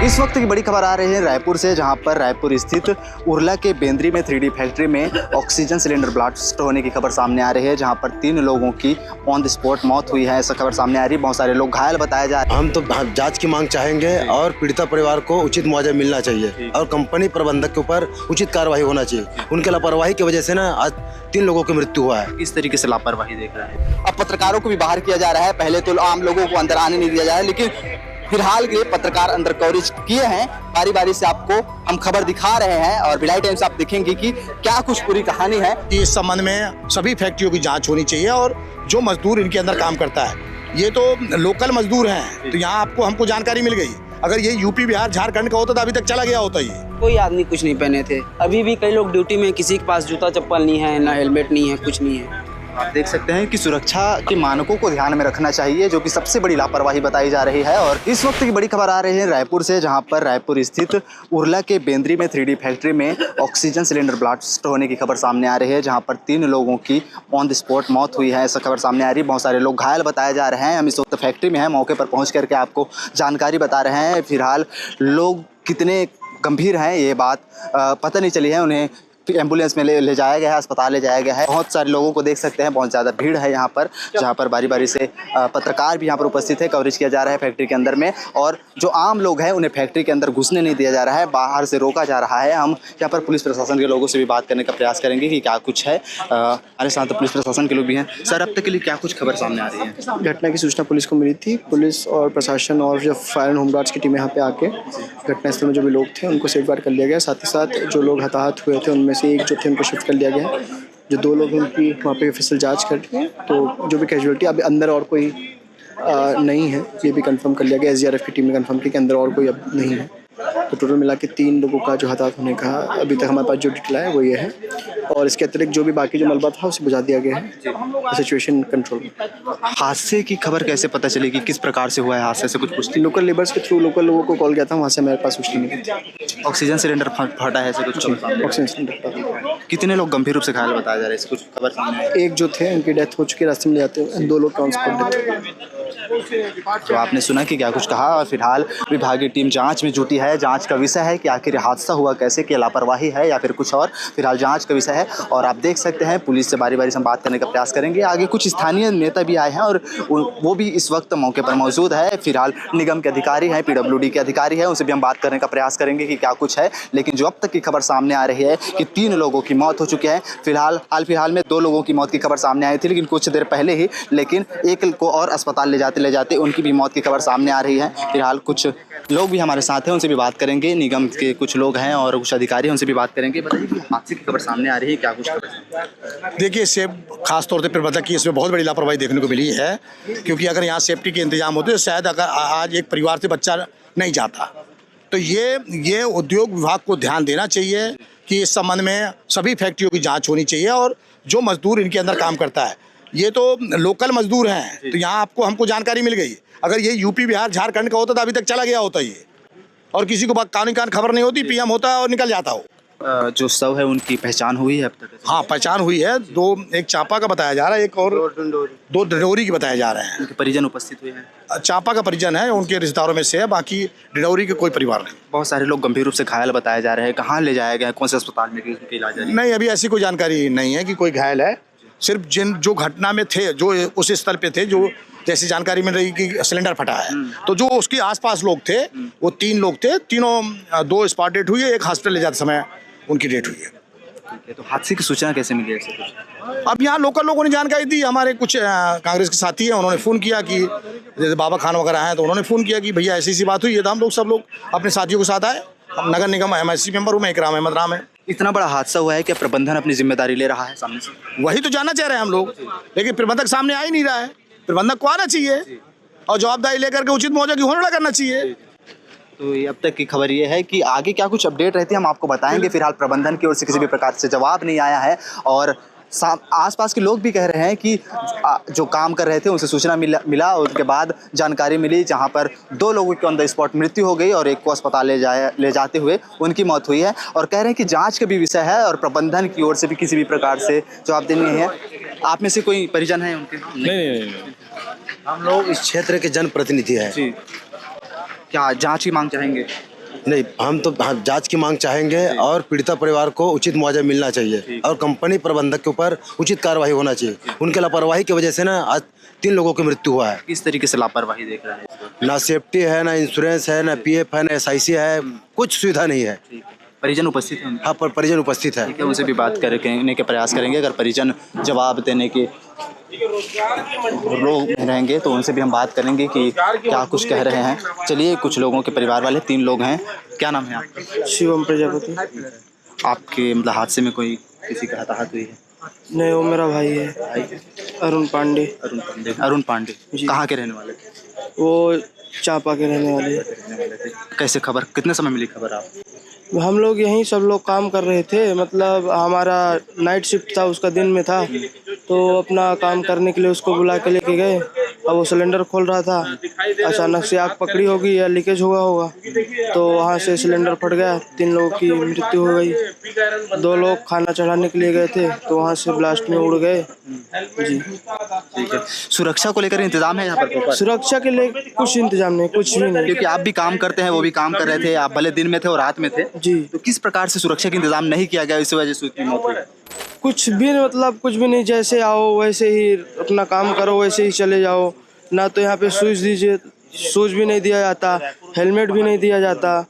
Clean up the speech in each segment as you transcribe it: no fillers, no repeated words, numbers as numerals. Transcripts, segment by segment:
इस वक्त की बड़ी खबर आ रही है रायपुर से, जहां पर रायपुर स्थित उरला के बेंद्री में 3D फैक्ट्री में ऑक्सीजन सिलेंडर ब्लास्ट होने की खबर सामने आ रही है, जहां पर 3 लोगों की ऑन द स्पॉट मौत हुई है। ऐसा खबर सामने आ रही है। बहुत सारे लोग घायल बताया जा रहा है। हम तो जांच की मांग चाहेंगे और पीड़िता परिवार को उचित मुआवजा मिलना चाहिए और कंपनी प्रबंधक के ऊपर उचित कार्रवाई होना चाहिए। उनके लापरवाही की वजह से ना आज 3 लोगों की मृत्यु हुआ है। किस तरीके से लापरवाही देख रहा है? अब पत्रकारों को भी बाहर किया जा रहा है। पहले तो आम लोगों को अंदर आने नहीं दिया जा रहा है, लेकिन फिलहाल के पत्रकार अंदर कवरेज किए हैं। बारी बारी से आपको हम खबर दिखा रहे हैं और भिलाई टाइम्स आप देखेंगे कि क्या कुछ पूरी कहानी है। इस संबंध में सभी फैक्ट्रियों की जांच होनी चाहिए और जो मजदूर इनके अंदर काम करता है, ये तो लोकल मजदूर हैं, तो यहाँ हमको जानकारी मिल गई। अगर ये यूपी बिहार झारखंड का होता तो अभी तक चला गया होता। ये कोई आदमी कुछ नहीं पहने थे। अभी भी कई लोग ड्यूटी में, किसी के पास जूता चप्पल नहीं है, ना हेलमेट नहीं है, कुछ नहीं है। आप देख सकते हैं कि सुरक्षा के मानकों को ध्यान में रखना चाहिए, जो कि सबसे बड़ी लापरवाही बताई जा रही है। और इस वक्त की बड़ी खबर आ रही है रायपुर से, जहां पर रायपुर स्थित उरला के बेंद्री में 3D फैक्ट्री में ऑक्सीजन सिलेंडर ब्लास्ट होने की खबर सामने आ रही है, जहां पर 3 लोगों की ऑन द स्पॉट मौत हुई है। ऐसा खबर सामने आ रही है। बहुत सारे लोग घायल बताए जा रहे हैं। हम इस वक्त फैक्ट्री में हैं, मौके पर पहुँच करके आपको जानकारी बता रहे हैं। फिलहाल लोग कितने गंभीर हैं ये बात पता नहीं चली है। उन्हें एम्बुलेंस में ले जाया गया है, अस्पताल ले जाया गया है। बहुत सारे लोगों को देख सकते हैं, बहुत ज़्यादा भीड़ है यहाँ पर, जहाँ पर बारी बारी से पत्रकार भी यहाँ पर उपस्थित है। कवरेज किया जा रहा है फैक्ट्री के अंदर में, और जो आम लोग हैं उन्हें फैक्ट्री के अंदर घुसने नहीं दिया जा रहा है, बाहर से रोका जा रहा है। हम यहाँ पर पुलिस प्रशासन के लोगों से भी बात करने का प्रयास करेंगे कि क्या कुछ है। हमारे साथ पुलिस प्रशासन के लोग भी हैं। सर, अब तक के लिए क्या कुछ खबर सामने आ रही है? घटना की सूचना पुलिस को मिली थी। पुलिस और प्रशासन और जो फायर एंड होमगार्ड्स की टीम यहाँ पे आके घटनास्थल में जो भी लोग थे उनको सेफगार्ड कर लिया गया। साथ ही साथ जो लोग हताहत हुए थे उनमें से एक जो थे उनको शिफ्ट कर लिया गया है। जो 2 लोग उनकी वहाँ पे ऑफिशियल जांच कर रही है, तो जो भी कैजुअलिटी अभी अंदर और कोई नहीं है, ये भी कंफर्म कर लिया गया। SDRF की टीम ने कंफर्म किया कि अंदर और कोई अब नहीं है। तो टोटल मिला के 3 लोगों का जो हताहत होने का अभी तक हमारे पास जो डिटेल है वो ये है, और इसके अतिरिक्त जो भी बाकी जो मलबा था उसे बुझा दिया गया है। सिचुएशन कंट्रोल में। हादसे की खबर कैसे पता चलेगी? किस प्रकार से हुआ है हादसे से कुछ पुष्टि? लोकल लेबर्स के थ्रू लोकल लोगों को कॉल किया था, वहाँ से मेरे पास सूचना मिली थी। ऑक्सीजन सिलेंडर फटा है, ऐसे कुछ ऑक्सीजन सिलेंडर। कितने लोग गंभीर रूप से घायल बताया जा रहा है? कुछ खबर सामने आई? एक जो थे उनकी डेथ हो चुकी है, रास्ते में ले जाते हुए 2 लोग ट्रांसपोर्ट डेथ। तो आपने सुना कि क्या कुछ कहा, और फिलहाल विभागीय टीम जांच में जुटी है। जांच का विषय है कि आखिर हादसा हुआ कैसे, कि लापरवाही है या फिर कुछ और। फिलहाल जांच का विषय है, और आप देख सकते हैं पुलिस से बारी बारी से हम बात करने का प्रयास करेंगे। आगे कुछ स्थानीय नेता भी आए हैं और वो भी इस वक्त मौके पर मौजूद है। फिलहाल निगम के अधिकारी हैं, PWD के अधिकारी हैं, उनसे भी हम बात करने का प्रयास करेंगे कि क्या कुछ है। लेकिन जो अब तक की खबर सामने आ रही है कि 3 लोगों की मौत हो चुकी है। फिलहाल में 2 लोगों की मौत की खबर सामने आई थी, लेकिन कुछ देर पहले ही, लेकिन एक को और अस्पताल ले जाते उनकी भी मौत की खबर सामने आ रही है। फिलहाल कुछ लोग भी हमारे साथ हैं, उनसे भी बात करेंगे। निगम के कुछ लोग हैं और कुछ अधिकारी हैं, उनसे भी बात करेंगे। बताइए कि हादसे की खबर सामने आ रही है, क्या कुछ खबर है? देखिए, खास तौर पे प्रबंधक की इसमें बहुत बड़ी लापरवाही देखने को मिली है, क्योंकि अगर यहाँ सेफ्टी के इंतजाम होते तो शायद अगर आज एक परिवार से बच्चा नहीं जाता। तो ये उद्योग विभाग को ध्यान देना चाहिए कि इस संबंध में सभी फैक्ट्रियों की जाँच होनी चाहिए और जो मजदूर इनके अंदर काम करता है, ये तो लोकल मजदूर हैं, तो यहाँ हमको जानकारी मिल गई। अगर ये यूपी बिहार झारखंड का होता तो अभी तक चला गया होता ये, और किसी को कान खबर नहीं होती, PM होता है और निकल जाता हो। जो शव है उनकी पहचान हुई है अब तक? हाँ, पहचान हुई है। 2, एक चांपा का बताया जा रहा है, एक और 2 डिडौरी की बताया जा रहे हैं। उनके परिजन उपस्थित हुए हैं? चांपा का परिजन है, उनके रिश्तेदारों में से है, बाकी डिडौरी के कोई परिवार नहीं। बहुत सारे लोग गंभीर रूप से घायल बताए जा रहे हैं। कहाँ ले जाया गया है, कौन से अस्पताल में उनका इलाज है? नहीं, अभी ऐसी कोई जानकारी नहीं है कि कोई घायल है। सिर्फ जो घटना में थे, जो उस स्थल पे थे, जो जैसी जानकारी मिल रही कि सिलेंडर फटा है, तो जो उसके आसपास लोग थे वो 3 लोग थे। तीनों 2 स्पॉट डेथ हुई है, एक हॉस्पिटल ले जाते समय उनकी डेथ हुई है। तो हादसे की सूचना कैसे मिली है? अब यहाँ लोकल लोगों ने जानकारी दी। हमारे कुछ कांग्रेस के साथी हैं, उन्होंने फ़ोन किया कि जैसे बाबा खान वगैरह हैं, तो उन्होंने फ़ोन किया कि भैया ऐसी बात हुई है। तो हम लोग सब लोग अपने साथियों के साथ आए। हम नगर निगम MIC मेंबर हूँ, मैं इकराम अहमद राम है। इतना बड़ा हादसा हुआ है कि प्रबंधन अपनी जिम्मेदारी ले रहा है सामने से? वही तो जानना चाह रहे हैं हम लोग, लेकिन प्रबंधक सामने आ ही नहीं रहा है। प्रबंधक को आना चाहिए और जवाबदारी लेकर के उचित मुआवजा की घोषणा करना चाहिए। तो ये अब तक की खबर ये है कि आगे क्या कुछ अपडेट रहती है हम आपको बताएंगे। फिलहाल प्रबंधन की ओर से किसी भी प्रकार से जवाब नहीं आया है, और आसपास के लोग भी कह रहे हैं कि जो काम कर रहे थे उनसे सूचना मिला और उसके बाद जानकारी मिली, जहां पर 2 लोगों की ऑन द स्पॉट मृत्यु हो गई और एक को अस्पताल ले जाते हुए उनकी मौत हुई है। और कह रहे हैं कि जांच का भी विषय है और प्रबंधन की ओर से भी किसी भी प्रकार से जवाब देनी है। आप में से कोई परिजन है उनके? नहीं, हम लोग इस क्षेत्र के जनप्रतिनिधि हैं। क्या जांच की मांग चाहेंगे? नहीं, हम तो जांच की मांग चाहेंगे और पीड़िता परिवार को उचित मुआवजा मिलना चाहिए और कंपनी प्रबंधक के ऊपर उचित कार्रवाई होना चाहिए। उनके लापरवाही की वजह से ना आज 3 लोगों की मृत्यु हुआ है। किस तरीके से लापरवाही देख रहा है इसको? ना सेफ्टी है, ना इंश्योरेंस है, ना पीएफ है, ना एसआईसी है, कुछ सुविधा नहीं है। परिजन उपस्थित हैं उनके? हाँ, पर परिजन उपस्थित है। ठीक है, उनसे भी बात करने के प्रयास करेंगे। अगर परिजन जवाब देने के रोग में रहेंगे तो उनसे भी हम बात करेंगे कि क्या कुछ कह रहे हैं। चलिए, कुछ लोगों के परिवार वाले 3 लोग हैं। क्या नाम है आपका? शिवम प्रजापति। आपके मतलब हादसे में कोई किसी का हताहत हुई है? नहीं, वो मेरा भाई है, अरुण पांडे। अरुण पांडे कहाँ के रहने वाले थे? वो चांपा के रहने वाले हैं। कैसे खबर, कितने समय मिली खबर आप? हम लोग यहीं सब लोग काम कर रहे थे, मतलब हमारा नाइट शिफ्ट था, उसका दिन में था, तो अपना काम करने के लिए उसको बुला के लेके गए। अब वो सिलेंडर खोल रहा था, अचानक से आग पकड़ी होगी या लीकेज हुआ होगा, तो वहाँ से सिलेंडर फट गया। 3 लोगों की मृत्यु हो गई। 2 लोग खाना चढ़ाने के लिए गए थे तो वहाँ से ब्लास्ट में उड़ गए। जी, ठीक है। सुरक्षा को लेकर इंतजाम है यहाँ पर proper? सुरक्षा के लिए कुछ इंतजाम नहीं, कुछ भी नहीं। क्योंकि आप भी काम करते हैं, वो भी काम कर रहे थे, आप भले दिन में थे और रात में थे, जी, तो किस प्रकार से सुरक्षा का इंतजाम नहीं किया गया, इस वजह से उसकी मौत हुई? कुछ भी नहीं, मतलब कुछ भी नहीं, जैसे आओ वैसे ही अपना काम करो, वैसे ही चले जाओ। ना तो यहाँ पे शूज भी नहीं दिया जाता, हेलमेट भी नहीं दिया जाता,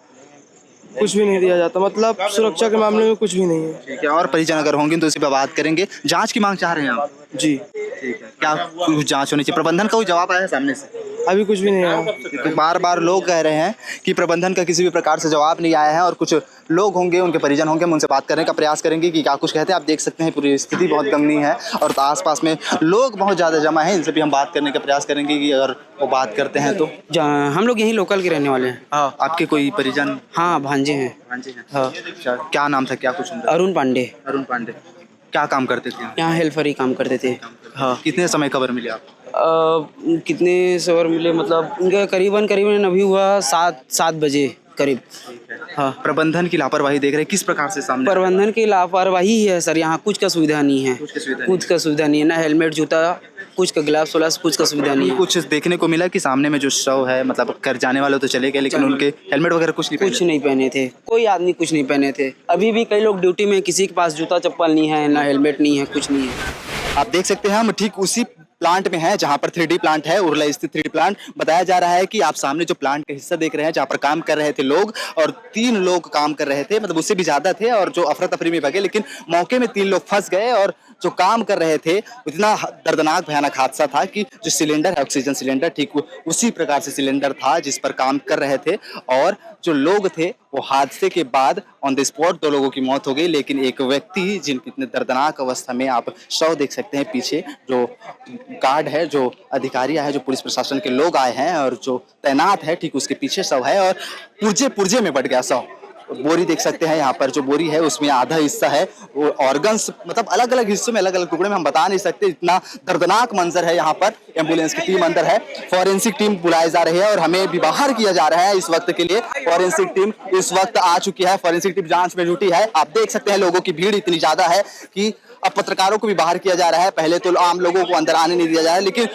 कुछ भी नहीं दिया जाता, मतलब सुरक्षा के मामले में कुछ भी नहीं है। ठीक है, और परिजन अगर होंगे तो इसी पर बात करेंगे। जांच की मांग चाह रहे हैं आप? जी, ठीक है, क्या कुछ जांच होनी चाहिए? प्रबंधन का कोई जवाब आया है सामने से? अभी कुछ भी नहीं आया। तो बार बार लोग कह रहे हैं कि प्रबंधन का किसी भी प्रकार से जवाब नहीं आया है, और कुछ लोग होंगे, उनके परिजन होंगे, हम उनसे बात करने का प्रयास करेंगे कि क्या कुछ कहते हैं। आप देख सकते हैं पूरी स्थिति बहुत गमनीय है और आसपास में लोग बहुत ज़्यादा जमा हैं। इनसे भी हम बात करने का प्रयास करेंगे कि अगर वो बात करते हैं तो। हम लोग यहीं लोकल के रहने वाले हैं। हाँ, आपके कोई परिजन? हाँ, भांजे हैं। भांजे हैं? हाँ, अच्छा, क्या नाम था, क्या कुछ उनका? अरुण पांडे। अरुण पांडे क्या काम करते थे यहाँ? यहाँ हेल्पर ही काम करते थे। हाँ। कितने समय खबर मिली आप? कितने सवर मिले, मतलब उनका करीबन अभी हुआ 7 बजे करीब। हाँ, प्रबंधन की लापरवाही देख रहे हैं, किस प्रकार से सामने? प्रबंधन की लापरवाही है सर। यहाँ कुछ का सुविधा नहीं है, कुछ का सुविधा नहीं है, ना हेलमेट, जूता, कुछ का ग्लव्स व्लास, कुछ का सुविधा नहीं है। कुछ देखने को मिला कि सामने में जो शव है, मतलब कर जाने वाले तो चले गए, लेकिन उनके हेलमेट वगैरह कुछ नहीं पहने थे। कोई आदमी कुछ नहीं पहने थे। अभी भी कई लोग ड्यूटी में, किसी के पास जूता चप्पल नहीं है, ना हेलमेट नहीं है, कुछ नहीं है। आप देख सकते हैं, हम ठीक उसी प्लांट में है जहां पर 3D प्लांट है, उरला स्थित 3D प्लांट। बताया जा रहा है कि आप सामने जो प्लांट का हिस्सा देख रहे हैं, जहां पर काम कर रहे थे लोग, और 3 लोग काम कर रहे थे, मतलब उससे भी ज्यादा थे, और जो अफरा तफरी में भगे, लेकिन मौके में 3 लोग फंस गए। और जो काम कर रहे थे, इतना दर्दनाक भयानक हादसा था कि जो सिलेंडर है, ऑक्सीजन सिलेंडर, ठीक उसी प्रकार से सिलेंडर था जिस पर काम कर रहे थे, और जो लोग थे वो हादसे के बाद ऑन द स्पॉट 2 लोगों की मौत हो गई। लेकिन एक व्यक्ति, जिनकी इतने दर्दनाक अवस्था में आप शव देख सकते हैं, पीछे जो गार्ड है, जो अधिकारी है, जो पुलिस प्रशासन के लोग आए हैं और जो तैनात है, ठीक उसके पीछे शव है, और पुर्जे में बट गया शव। बोरी देख सकते हैं, यहाँ पर जो बोरी है उसमें आधा हिस्सा है वो ऑर्गन्स, मतलब अलग अलग हिस्सों में, अलग अलग टुकड़े में हम बता नहीं सकते, इतना दर्दनाक मंजर है। यहाँ पर एम्बुलेंस की टीम अंदर है, फॉरेंसिक टीम बुलाई जा रही है, और हमें भी बाहर किया जा रहा है इस वक्त के लिए। फॉरेंसिक टीम इस वक्त आ चुकी है, फॉरेंसिक टीम जांच में जुटी है। आप देख सकते हैं लोगों की भीड़ इतनी ज्यादा है कि अब पत्रकारों को भी बाहर किया जा रहा है। पहले तो आम लोगों को अंदर आने नहीं दिया जा रहा है, लेकिन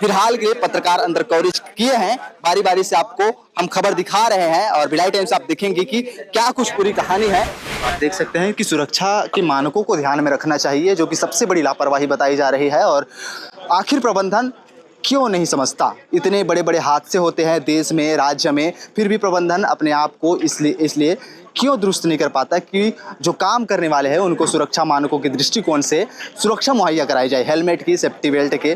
फिलहाल के पत्रकार अंदर कवरेज किए हैं। बारी बारी से आपको हम खबर दिखा रहे हैं, और भिलाई टाइम्स आप देखेंगे कि क्या कुछ पूरी कहानी है। आप देख सकते हैं कि सुरक्षा के मानकों को ध्यान में रखना चाहिए, जो कि सबसे बड़ी लापरवाही बताई जा रही है। और आखिर प्रबंधन क्यों नहीं समझता? इतने बड़े बड़े हादसे होते हैं देश में, राज्य में, फिर भी प्रबंधन अपने आप को इसलिए क्यों दुरुस्त नहीं कर पाता कि जो काम करने वाले हैं उनको सुरक्षा मानकों के दृष्टिकोण से सुरक्षा मुहैया कराई जाए। हेलमेट की, सेफ्टी बेल्ट के,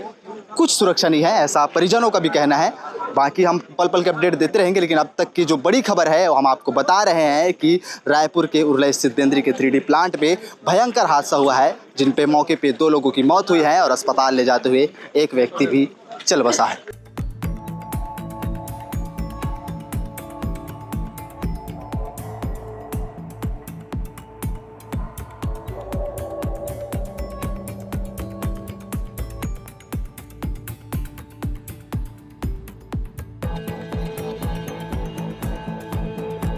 कुछ सुरक्षा नहीं है, ऐसा परिजनों का भी कहना है। बाकी हम पल पल के अपडेट देते रहेंगे, लेकिन अब तक की जो बड़ी खबर है वो हम आपको बता रहे हैं कि रायपुर के उरला स्थित बेंद्री के 3D प्लांट में भयंकर हादसा हुआ है, जिन पे मौके पे 2 लोगों की मौत हुई है और अस्पताल ले जाते हुए एक व्यक्ति भी चल बसा है।